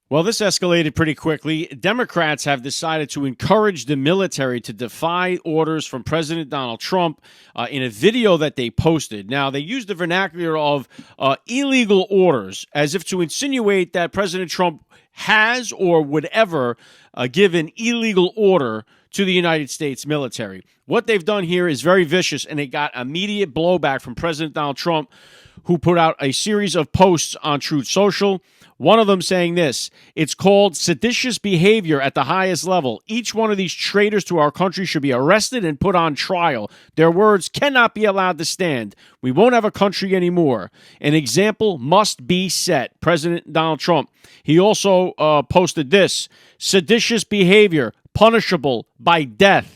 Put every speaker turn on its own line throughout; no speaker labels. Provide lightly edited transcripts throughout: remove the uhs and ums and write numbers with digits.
Well, this escalated pretty quickly. Democrats have decided to encourage the military to defy orders from President Donald Trump in a video that they posted. Now, they used the vernacular of illegal orders as if to insinuate that President Trump has or would ever give an illegal order to the United States military. What they've done here is very vicious, and they got immediate blowback from President Donald Trump, who put out a series of posts on Truth Social. One of them saying this: it's called seditious behavior at the highest level. Each one of these traitors to our country should be arrested and put on trial. Their words cannot be allowed to stand. We won't have a country anymore. An example must be set. President Donald Trump. He also posted this: seditious behavior, punishable by death.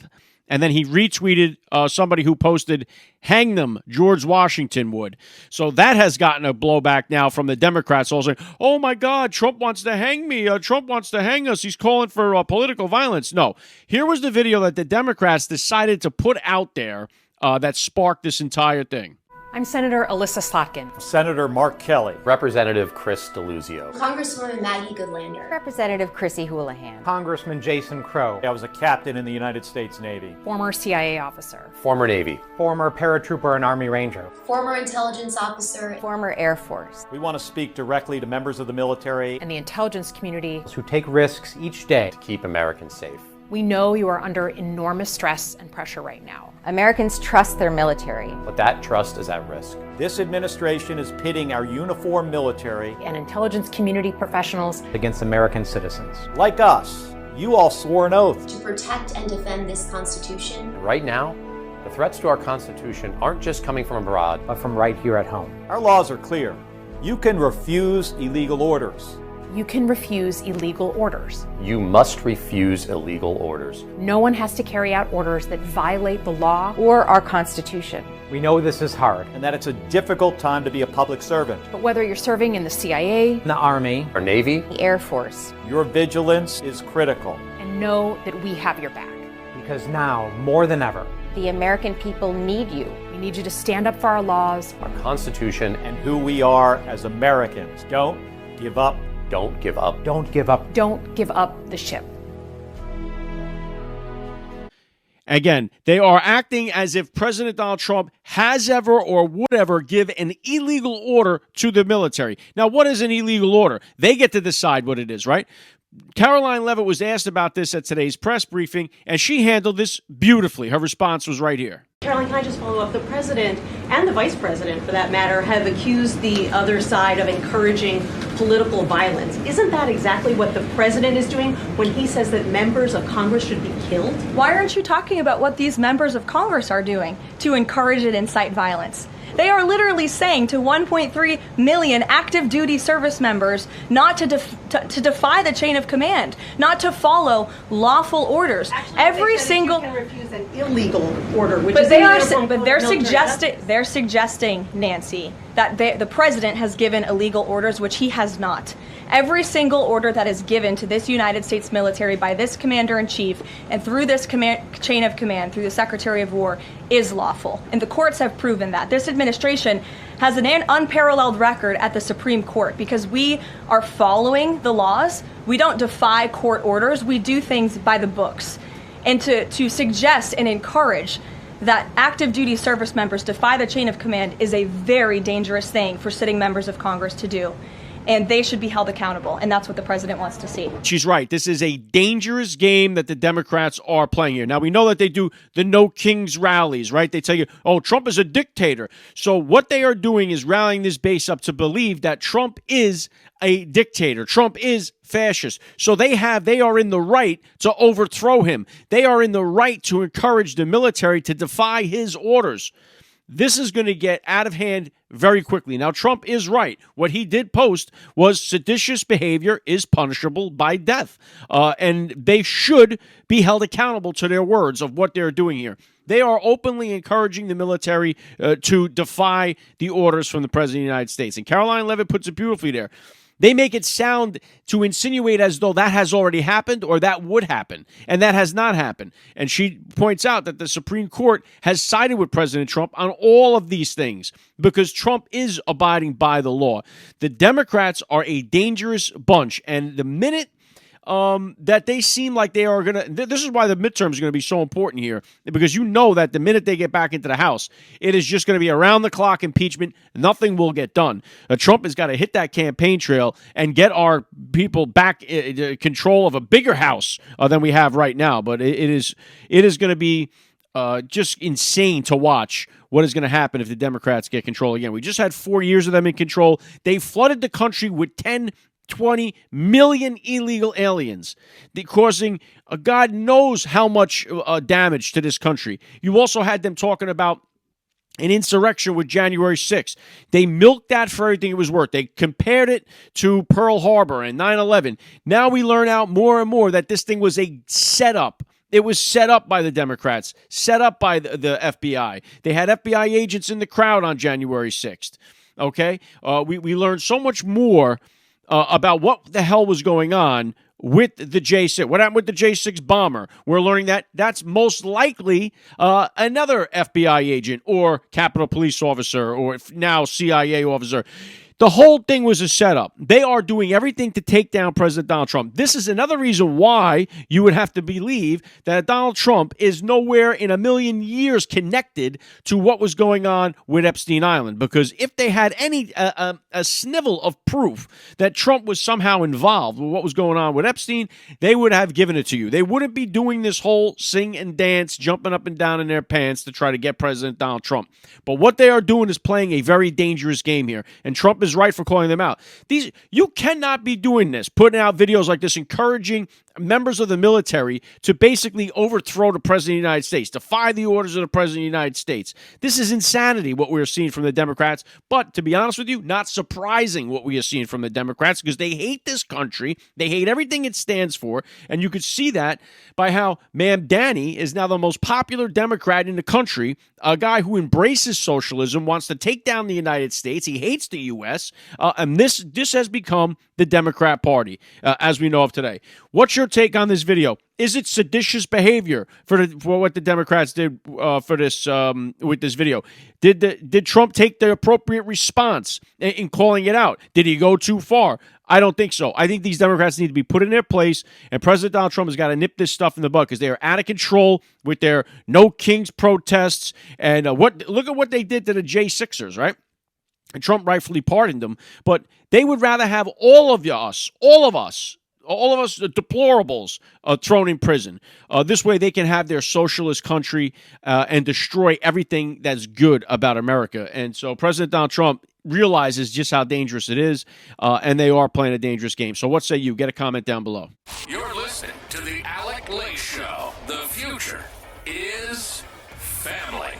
And then he retweeted somebody who posted, hang them, George Washington would. So that has gotten a blowback now from the Democrats, all saying, oh my God, Trump wants to hang me. Trump wants to hang us. He's calling for political violence. No. Here was the video that the Democrats decided to put out there that sparked this entire thing.
I'm Senator Alyssa Slotkin.
Senator Mark Kelly.
Representative Chris Deluzio.
Congresswoman Maggie Goodlander.
Representative Chrissy Houlihan.
Congressman Jason Crow.
I was a captain in the United States Navy.
Former CIA officer.
Former Navy.
Former paratrooper and Army Ranger.
Former intelligence officer.
Former Air Force.
We want to speak directly to members of the military
And the intelligence community.
Who take risks each day
To keep Americans safe.
We know you are under enormous stress and pressure right now.
Americans trust their military.
But that trust is at risk.
This administration is pitting our uniformed military
And intelligence community professionals
against American citizens.
like us. You all swore an oath
To protect and defend this Constitution.
Right now, the threats to our Constitution aren't just coming from abroad.
But from right here at home.
Our laws are clear. You can refuse illegal orders.
You can refuse illegal orders.
You must refuse illegal orders.
No one has to carry out orders that violate the law.
Or our Constitution.
We know this is hard.
And that it's a difficult time to be a public servant.
But whether you're serving in the CIA,
In the Army,
Our Navy,
The Air Force.
Your vigilance is critical.
and know that we have your back.
because now, more than ever,
The American people need you.
We need you to stand up for our laws.
our Constitution,
And who we are as Americans. Don't give up.
don't give up.
don't give up.
Don't give up the ship.
Again, they are acting as if President Donald Trump has ever or would ever give an illegal order to the military. Now, what is an illegal order? They get to decide what it is, right? Karoline Leavitt was asked about this at today's press briefing, and she handled this beautifully. Her response was right here.
Karoline, can I just follow up? The president and the vice president, for that matter, have accused the other side of encouraging political violence. Isn't that exactly what the president is doing when he says that members of Congress should be killed?
Why aren't you talking about what these members of Congress are doing to encourage and incite violence? They are literally saying to 1.3 million active duty service members not to defy the chain of command, not to follow lawful orders.
Actually,
Every
they said
single
you can refuse an illegal order, which
but
is
they are
illegal
but
from
they're
military
suggesting Nancy that the president has given illegal orders, which he has not. Every single order that is given to this United States military by this commander-in-chief and through this chain of command, through the Secretary of War, is lawful. And the courts have proven that. This administration has an unparalleled record at the Supreme Court because we are following the laws. We don't defy court orders. We do things by the books. And to suggest and encourage that active duty service members defy the chain of command is a very dangerous thing for sitting members of Congress to do. And they should be held accountable. And that's what the president wants to see.
She's right. This is a dangerous game that the Democrats are playing here. Now, we know that they do the No Kings rallies, right? They tell you, oh, Trump is a dictator. So what they are doing is rallying this base up to believe that Trump is a dictator. Trump is fascist. So they are in the right to overthrow him. They are in the right to encourage the military to defy his orders. This is going to get out of hand very quickly. Now, Trump is right. What he did post was seditious behavior is punishable by death. And they should be held accountable to their words of what they're doing here. They are openly encouraging the military to defy the orders from the President of the United States. And Karoline Leavitt puts it beautifully there. They make it sound to insinuate as though that has already happened or that would happen, and that has not happened. And she points out that the Supreme Court has sided with President Trump on all of these things because Trump is abiding by the law. The Democrats are a dangerous bunch, and the minute that they seem like they are going to... This is why the midterms are going to be so important here, because you know that the minute they get back into the House, it is just going to be around-the-clock impeachment. Nothing will get done. Trump has got to hit that campaign trail and get our people back in control of a bigger House than we have right now. But it is going to be just insane to watch what is going to happen if the Democrats get control again. We just had 4 years of them in control. They flooded the country with 20 million illegal aliens, causing God knows how much damage to this country. You also had them talking about an insurrection with January 6th. They milked that for everything it was worth. They compared it to Pearl Harbor and 9/11. Now we learn out more and more that this thing was a setup. It was set up by the Democrats, set up by the FBI. They had FBI agents in the crowd on January 6th. Okay? We learned so much more about what the hell was going on with the J6. What happened with the J6 bomber? We're learning that that's most likely another FBI agent or Capitol Police officer or now CIA officer. The whole thing was a setup. They are doing everything to take down President Donald Trump. This is another reason why you would have to believe that Donald Trump is nowhere in a million years connected to what was going on with Epstein Island. Because if they had any a snivel of proof that Trump was somehow involved with what was going on with Epstein, they would have given it to you. They wouldn't be doing this whole sing and dance, jumping up and down in their pants to try to get President Donald Trump. But what they are doing is playing a very dangerous game here. And Trump is right for calling them out. You cannot be doing this, putting out videos like this, encouraging members of the military to basically overthrow the President of the United States, defy the orders of the President of the United States. This is insanity, what we're seeing from the Democrats. But to be honest with you, not surprising what we are seeing from the Democrats, because they hate this country. They hate everything it stands for. And you could see that by how Ma'am Danny is now the most popular Democrat in the country, a guy who embraces socialism, wants to take down the United States. He hates the U.S. And this has become the Democrat Party, as we know of today. What's your take on this video? Is it seditious behavior for what the Democrats did for this with this video? Did Trump take the appropriate response in calling it out? Did he go too far? I don't think so. I think these Democrats need to be put in their place, and President Donald Trump has got to nip this stuff in the bud because they are out of control with their No Kings protests. And look at what they did to the J6ers, right? And Trump rightfully pardoned them, but they would rather have all of us, the deplorables, thrown in prison. This way they can have their socialist country and destroy everything that's good about America. And so President Donald Trump realizes just how dangerous it is, and they are playing a dangerous game. So what say you? Get a comment down below.
You're listening to the Alec Show. The future is family.